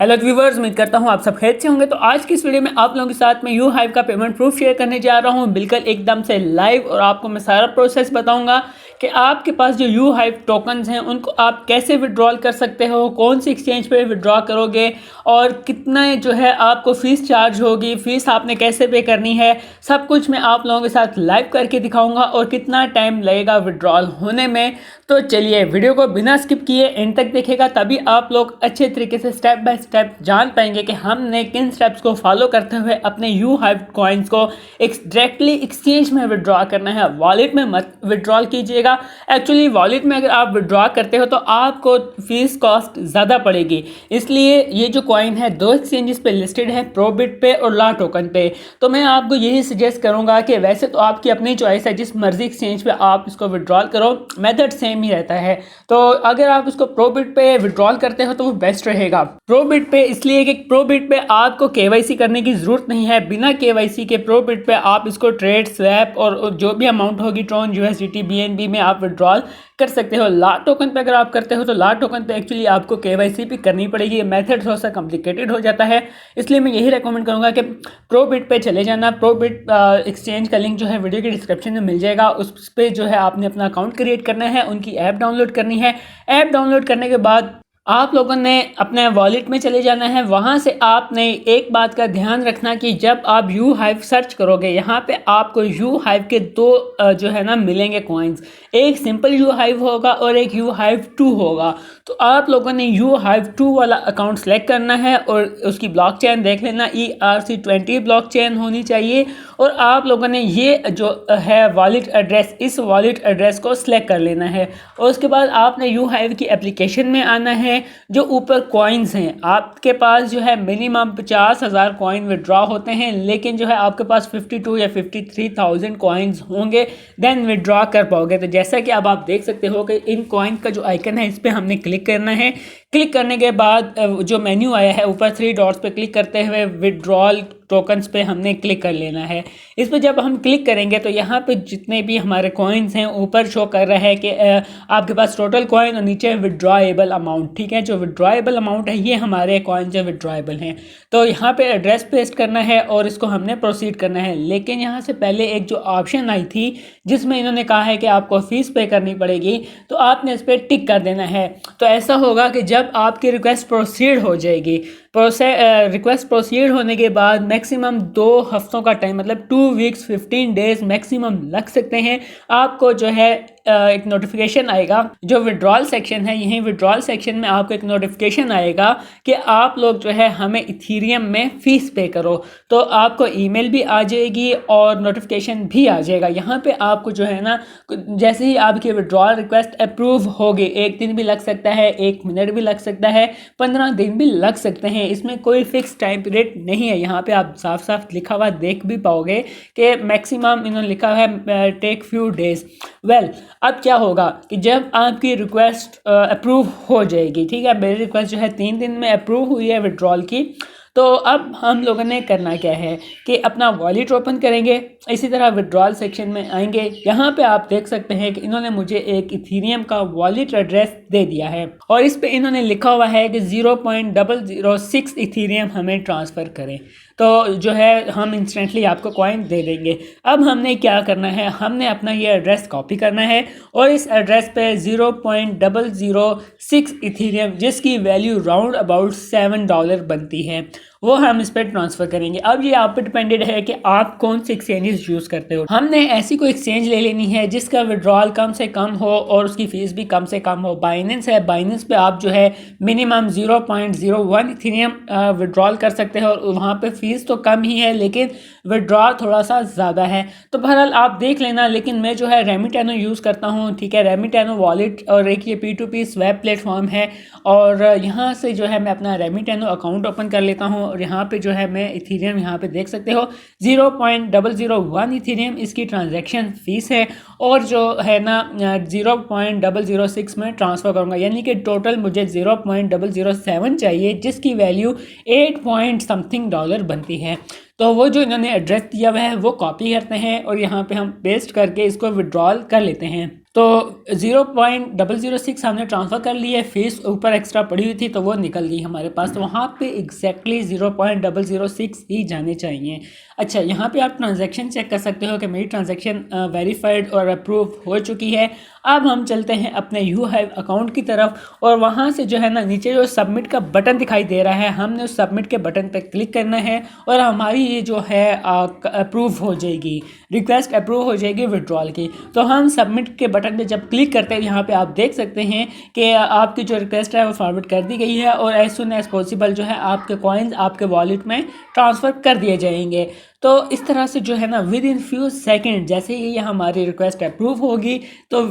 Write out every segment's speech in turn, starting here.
Hello viewers, उम्मीद करता हूँ आप सब खैरियत से होंगे। तो आज की इस वीडियो में आप लोगों के साथ मैं यू हाइव का पेमेंट प्रूफ शेयर करने जा रहा हूँ, बिल्कुल एकदम से लाइव। और आपको मैं सारा प्रोसेस बताऊंगा कि आपके पास जो यू हाइव टोकन्स हैं उनको आप कैसे विड्रॉल कर सकते हो, कौन सी एक्सचेंज पे विड्रॉ करोगे और कितना जो है आपको फ़ीस चार्ज होगी, फ़ीस आपने कैसे पे करनी है, सब कुछ मैं आप लोगों के साथ लाइव करके दिखाऊंगा और कितना टाइम लगेगा विड्रॉल होने में। तो चलिए वीडियो को बिना स्किप किए एंड तक देखेगा, तभी आप लोग अच्छे तरीके से स्टेप बाय स्टेप जान पाएंगे कि हमने किन स्टेप्स को फॉलो करते हुए अपने यू हाइव कॉइन्स को डायरेक्टली एक्सचेंज में विड्रॉ करना है। वॉलेट में मत विड्रॉल कीजिएगा। एक्चुअली वॉलेट में अगर आप विड्रॉ करते हो तो आपको फीस कॉस्ट ज़्यादा पड़ेगी, इसलिए ये जो कॉइन है दो एक्सचेंजेस पे लिस्टेड है, प्रोबिट पे और ला टोकन पे। तो मैं आपको यही सजेस्ट करूंगा कि वैसे तो आपकी अपनी चॉइस है, जिस मर्जी एक्सचेंज पे आप इसको विड्रॉल करो, मेथड सेम ही रहता है। तो अगर आप इसको प्रोबिट पे विड्रॉल करते हो तो वो बेस्ट रहेगा। प्रोबिट पे इसलिए कि प्रोबिट पे आपको केवाईसी करने की जरूरत नहीं है। बिना केवाईसी के प्रोबिट पे आप इसको ट्रेड, स्वैप और जो भी अमाउंट होगी ट्रॉन, यूएसडीटी, बीएनबी में आप विड्रॉल कर सकते हो। ला टोकन पे अगर आप करते हो तो ला टोकन पे एक्चुअली आपको केवाईसी भी करनी पड़ेगी। ये मेथड थोड़ा सा कॉम्प्लिकेटेड हो जाता है, इसलिए मैं यही रेकमेंड करूंगा कि प्रोबिट पे चले जाना। प्रोबिट एक्सचेंज का लिंक जो है वीडियो के डिस्क्रिप्शन में मिल जाएगा। उस पर जो है आपने अपना अकाउंट क्रिएट करना है, उनकी ऐप डाउनलोड करनी है। ऐप डाउनलोड करने के बाद आप लोगों ने अपने वॉलेट में चले जाना है। वहाँ से आपने एक बात का ध्यान रखना कि जब आप यू हाइव सर्च करोगे, यहाँ पे आपको यू हाइव के दो जो है ना मिलेंगे कॉइन्स। एक सिंपल यू हाइव होगा और एक यू हाइव 2 होगा। तो आप लोगों ने यू हाइव 2 वाला अकाउंट सेलेक्ट करना है और उसकी ब्लॉकचेन देख लेना, ERC20 ब्लॉकचेन होनी चाहिए। और आप लोगों ने ये जो है वॉलेट एड्रेस, इस वॉलेट एड्रेस को सिलेक्ट कर लेना है। और उसके बाद आपने यू हाइव की एप्लीकेशन में आना है। जो ऊपर कॉइन्स हैं, आपके पास जो है मिनिमम 50,000 कॉइन विड्रॉ होते हैं, लेकिन जो है आपके पास 52 या 53,000 कॉइन्स होंगे, देन विड्रॉ कर पाओगे। तो जैसा कि अब आप देख सकते हो कि इन कॉइन का जो आइकन है इस पर हमने क्लिक करना है। क्लिक करने के बाद जो मेन्यू आया है ऊपर 3 डॉट्स पे क्लिक करते हुए विड्रॉल टोकन्स पे हमने क्लिक कर लेना है। इस पर जब हम क्लिक करेंगे तो यहाँ पे जितने भी हमारे कॉइन्स हैं ऊपर शो कर रहा है कि आपके पास टोटल कॉइन और नीचे विड्रॉएबल अमाउंट। ठीक है, जो विड्रॉएबल अमाउंट है ये हमारे कॉइन जो विड्रॉएबल हैं। तो यहाँ पे एड्रेस पेस्ट करना है और इसको हमने प्रोसीड करना है। लेकिन यहाँ से पहले एक जो ऑप्शन आई थी जिसमें इन्होंने कहा है कि आपको फीस पे करनी पड़ेगी, तो आपने इस पर टिक कर देना है। तो ऐसा होगा कि जब आपकी रिक्वेस्ट प्रोसीड हो जाएगी, रिक्वेस्ट प्रोसीड होने के बाद मैक्सिमम 2 हफ्तों का टाइम, मतलब 2 वीक्स 15 डेज मैक्सिमम लग सकते हैं। आपको जो है एक नोटिफिकेशन आएगा, जो विड्रॉल सेक्शन है, यहीं विड्रॉल सेक्शन में आपको एक नोटिफिकेशन आएगा कि आप लोग जो है हमें इथीरियम में फ़ीस पे करो। तो आपको ईमेल भी आ जाएगी और नोटिफिकेशन भी आ जाएगा। यहाँ पे आपको जो है ना, जैसे ही आपकी विड्रॉल रिक्वेस्ट अप्रूव होगी, 1 दिन भी लग सकता है, 1 मिनट भी लग सकता है, 15 दिन भी लग सकते हैं। इसमें कोई फिक्स टाइम पीरियड नहीं है। यहाँ पे आप साफ साफ लिखा हुआ देख भी पाओगे कि मैक्सिमम इन्होंने लिखा है टेक फ्यू डेज। वेल, अब क्या होगा कि जब आपकी रिक्वेस्ट अप्रूव हो जाएगी, ठीक है, मेरी रिक्वेस्ट जो है 3 दिन में अप्रूव हुई है विड्रॉल की। तो अब हम लोगों ने करना क्या है कि अपना वॉलेट ओपन करेंगे, इसी तरह विड्रॉल सेक्शन में आएंगे। यहाँ पे आप देख सकते हैं कि इन्होंने मुझे एक इथीरियम का वॉलेट एड्रेस दे दिया है और इस पे इन्होंने लिखा हुआ है कि 0.006 इथीरियम हमें ट्रांसफ़र करें। तो जो है हम इंस्टेंटली आपको कॉइन दे देंगे। अब हमने क्या करना है, हमने अपना ये एड्रेस कॉपी करना है और इस एड्रेस पे 0.006 इथीरियम, जिसकी वैल्यू राउंड अबाउट $7 बनती है, वो हम इस पर ट्रांसफ़र करेंगे। अब ये आप पे डिपेंडेड है कि आप कौन सी एक्सचेंजेस यूज़ करते हो। हमने ऐसी कोई एक्सचेंज ले लेनी है जिसका विड्रॉल कम से कम हो और उसकी फ़ीस भी कम से कम हो। बाइनेंस है, बाइनेंस पे आप जो है मिनिमम 0.01 इथीरियम विड्रॉल कर सकते हो और वहाँ पे फ़ीस तो कम ही है लेकिन विड्रॉल थोड़ा सा ज़्यादा है। तो बहरहाल आप देख लेना, लेकिन मैं जो है रेमिटेनो यूज़ करता हूँ। ठीक है, रेमिटेनो वॉलेट और एक ये P2P स्वैप प्लेटफॉर्म है और यहाँ से जो है मैं अपना रेमिटेनो अकाउंट ओपन कर लेता हूँ और यहाँ पे जो है मैं इथीरियम, यहाँ पे देख सकते हो 0.001 इथीरियम इसकी ट्रांजैक्शन फ़ीस है और जो है ना 0.006 में ट्रांसफ़र करूँगा, यानी कि टोटल मुझे 0.007 चाहिए, जिसकी वैल्यू 8 पॉइंट समथिंग डॉलर बनती है। तो वो जो इन्होंने एड्रेस दिया हुआ है वो कॉपी करते हैं और यहाँ पे हम पेस्ट करके इसको विड्रॉल कर लेते हैं। तो 0.006 हमने ट्रांसफ़र कर ली है, फीस ऊपर एक्स्ट्रा पड़ी हुई थी तो वो निकल गई हमारे पास। तो वहाँ पे एग्जैक्टली 0.006 ही जाने चाहिए। अच्छा, यहाँ पे आप ट्रांजैक्शन चेक कर सकते हो कि मेरी ट्रांजैक्शन वेरीफाइड और अप्रूव हो चुकी है। अब हम चलते हैं अपने YouHive अकाउंट की तरफ और वहाँ से जो है ना नीचे जो सबमिट का बटन दिखाई दे रहा है, हमने उस सबमिट के बटन पर क्लिक करना है और हमारी ये जो है अप्रूव हो जाएगी, रिक्वेस्ट अप्रूव हो जाएगी विड्रॉल की। तो हम सबमिट के बटन पे जब क्लिक करते हैं, यहाँ पे आप देख सकते हैं कि आपकी जो रिक्वेस्ट है वो फॉरवर्ड कर दी गई है और एज सुन एज पॉसिबल जो है आपके कॉइन्स आपके वॉलेट में ट्रांसफ़र कर दिए जाएंगे। तो इस तरह से जो है ना विद इन फ्यू सेकंड जैसे ही ये हमारी रिक्वेस्ट अप्रूव होगी तो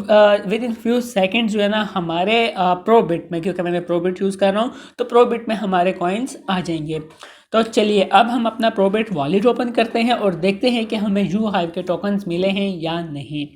विद इन फ्यू सेकंड जो है ना हमारे प्रोबिट में, क्योंकि मैंने प्रोबिट यूज़ कर रहा हूँ तो प्रोबिट में हमारे कॉइन्स आ जाएंगे। तो चलिए अब हम अपना प्रोबिट वॉलेट ओपन करते हैं और देखते हैं कि हमें YouHive के टोकन्स मिले हैं या नहीं।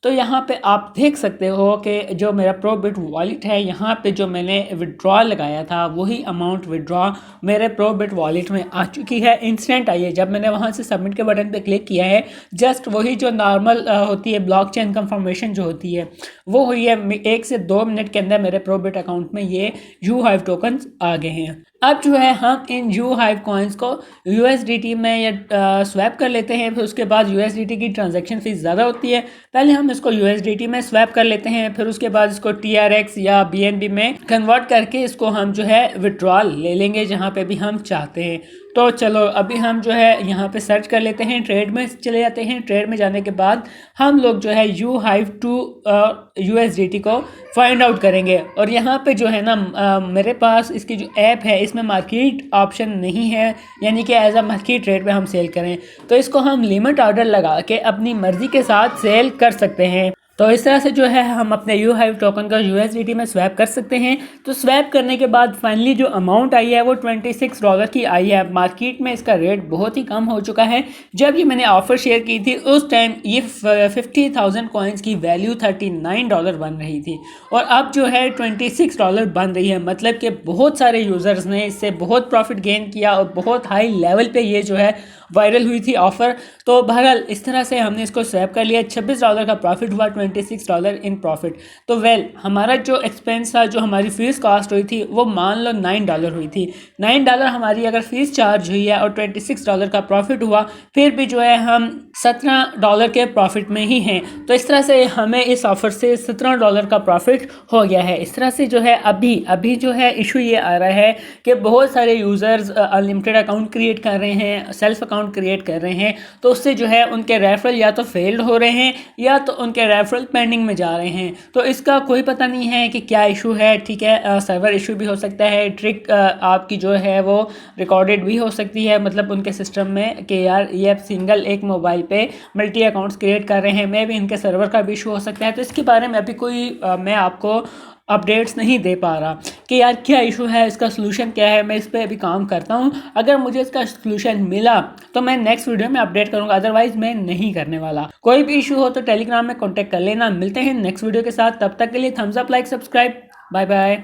तो यहाँ पे आप देख सकते हो कि जो मेरा प्रोबिट वॉलेट है, यहाँ पे जो मैंने विड्रॉ लगाया था वही अमाउंट विड्रॉ मेरे प्रोबिट वॉलेट में आ चुकी है। इंस्टेंट आई है, जब मैंने वहाँ से सबमिट के बटन पे क्लिक किया है जस्ट वही जो नॉर्मल होती है ब्लॉकचेन कंफर्मेशन जो होती है वो हुई है। 1 से 2 मिनट के अंदर मेरे प्रोबिट अकाउंट में ये YouHive टोकन्स आ गए हैं। अब जो है हम इन YouHive कॉइन्स को USDT में या स्वैप कर लेते हैं, फिर उसके बाद USDT की ट्रांजैक्शन फ़ीस ज़्यादा होती है, पहले हम इसको USDT में स्वैप कर लेते हैं, फिर उसके बाद इसको TRX या BNB में कन्वर्ट करके इसको हम जो है विड्रॉल ले लेंगे जहाँ पे भी हम चाहते हैं। तो चलो अभी हम जो है यहाँ पे सर्च कर लेते हैं, ट्रेड में चले जाते हैं। ट्रेड में जाने के बाद हम लोग जो है YouHive टू USDT को फाइंड आउट करेंगे और यहाँ पे जो है ना मेरे पास इसकी जो ऐप है इसमें मार्केट ऑप्शन नहीं है, यानी कि एज अ मार्केट रेट पे हम सेल करें तो इसको हम लिमिट ऑर्डर लगा के अपनी मर्ज़ी के साथ सेल कर सकते हैं। तो इस तरह से जो है हम अपने YouHive टोकन का USDT में स्वैप कर सकते हैं। तो स्वैप करने के बाद फाइनली जो अमाउंट आई है वो $26 की आई है। मार्केट में इसका रेट बहुत ही कम हो चुका है। जब ये मैंने ऑफ़र शेयर की थी उस टाइम ये 50,000 कॉइन्स की वैल्यू $39 बन रही थी और अब जो है $26 बन रही है। मतलब कि बहुत सारे यूज़र्स ने इससे बहुत प्रॉफिट गेन किया और बहुत हाई लेवल पे ये जो है वायरल हुई थी ऑफ़र। तो बहरहाल इस तरह से हमने इसको स्वैप कर लिया। $26 का प्रॉफिट हुआ, $26 इन प्रॉफिट। तो हमारा जो एक्सपेंस था, जो हमारी फ़ीस कॉस्ट हुई थी वो मान लो $9 हुई थी। $9 हमारी अगर फ़ीस चार्ज हुई है और $26 का प्रॉफिट हुआ, फिर भी जो है हम $17 के प्रॉफिट में ही हैं। तो इस तरह से हमें इस ऑफ़र से $17 का प्रॉफिट हो गया है। इस तरह से जो है अभी जो है इशू ये आ रहा है कि बहुत सारे यूज़र्स अनलिमिटेड अकाउंट क्रिएट कर रहे हैं, सेल्फ अकाउंट क्रिएट कर रहे हैं, तो उससे जो है उनके रेफरल या तो फेल्ड हो रहे हैं या तो उनके रेफरल पेंडिंग में जा रहे हैं। तो इसका कोई पता नहीं है कि क्या इशू है। ठीक है, सर्वर इशू भी हो सकता है, ट्रिक आपकी जो है वो रिकॉर्डेड भी हो सकती है, मतलब उनके सिस्टम में कि यार ये अब सिंगल एक मोबाइल पे मल्टी अकाउंट्स क्रिएट कर रहे हैं। मे भी इनके सर्वर का भी इशू हो सकता है। तो इसके बारे में अभी कोई मैं आपको अपडेट्स नहीं दे पा रहा कि यार क्या इशू है, इसका सलूशन क्या है। मैं इस पर अभी काम करता हूँ, अगर मुझे इसका सलूशन मिला तो मैं नेक्स्ट वीडियो में अपडेट करूँगा, अदरवाइज़ मैं नहीं करने वाला। कोई भी इशू हो तो टेलीग्राम में कॉन्टैक्ट कर लेना। मिलते हैं नेक्स्ट वीडियो के साथ, तब तक के लिए thumbs up, like, subscribe, bye bye.